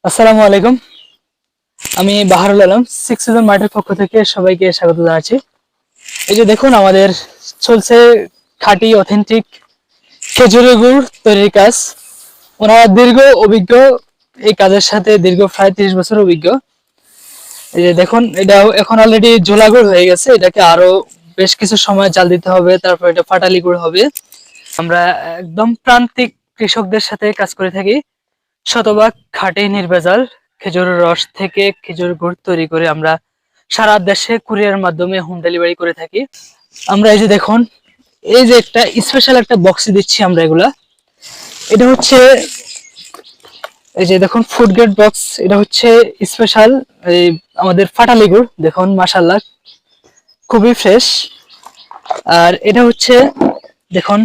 আসসালামু আলাইকুম। আমি বাহারুল আলম, সিক্স সিজন মার্টের পক্ষ থেকে সবাইকে স্বাগত জানাচ্ছি। এই যে দেখুন, আমাদের চলছে খাঁটি অথেন্টিক খেজুরের গুড় তৈরির কাজ। ওনারা দীর্ঘ অভিজ্ঞ, এই কাজের সাথে দীর্ঘ প্রায় 30 বছর অভিজ্ঞ। এই যে দেখুন, এটা এখন অলরেডি জোলা গুড় হয়ে গেছে। এটাকে আরো বেশ কিছু সময় জাল দিতে হবে, তারপর এটা ফাটালি গুড় হবে। আমরা একদম প্রান্তিক কৃষকদের সাথে কাজ করে থাকি। শতভাগ খাঁটি নির্ভেজাল খেজুরের রস থেকে খেজুর গুড় তৈরি করে আমরা সারা দেশে কুরিয়ার মাধ্যমে হোম ডেলিভারি করে থাকি। আমরা এই যে দেখুন, এই যে একটা স্পেশাল একটা বক্সে দিচ্ছি আমরা এগুলা। এটা হচ্ছে, এই যে দেখুন, ফুড গ্রেড বক্স। এটা হচ্ছে স্পেশাল এই আমাদের ফাটালি গুড়। দেখুন মাশাআল্লাহ, খুবই ফ্রেশ। আর এটা হচ্ছে, দেখুন,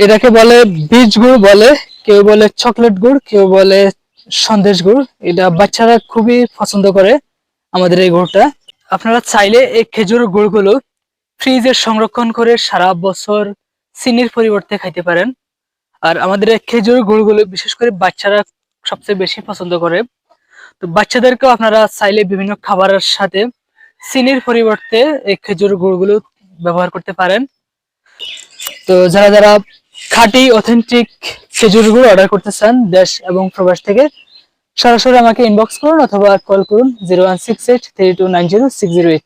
এটাকে বলে বীজ গুড় বলে, কেউ বলে চকলেট গুড়, কেউ বলে সন্দেশ গুড়। এটা বাচ্চারা খুবই পছন্দ করে আমাদের এই গুড়টা। আপনারা চাইলে এই খেজুর গুড়গুলো ফ্রিজে সংরক্ষণ করে সারা বছর চিনির পরিবর্তে খাইতে পারেন। আর আমাদের এই খেজুর গুড়গুলো বিশেষ করে বাচ্চারা সবচেয়ে বেশি পছন্দ করে। তো বাচ্চাদেরকেও আপনারা চাইলে বিভিন্ন খাবারের সাথে চিনির পরিবর্তে এই খেজুর গুড়গুলো ব্যবহার করতে পারেন। তো যারা যারা খাঁটি অথেন্টিক খেজুর গুড় অর্ডার করতে চান দেশ এবং প্রবাস থেকে, সরাসরি আমাকে ইনবক্স করুন অথবা কল করুন 01683290 608।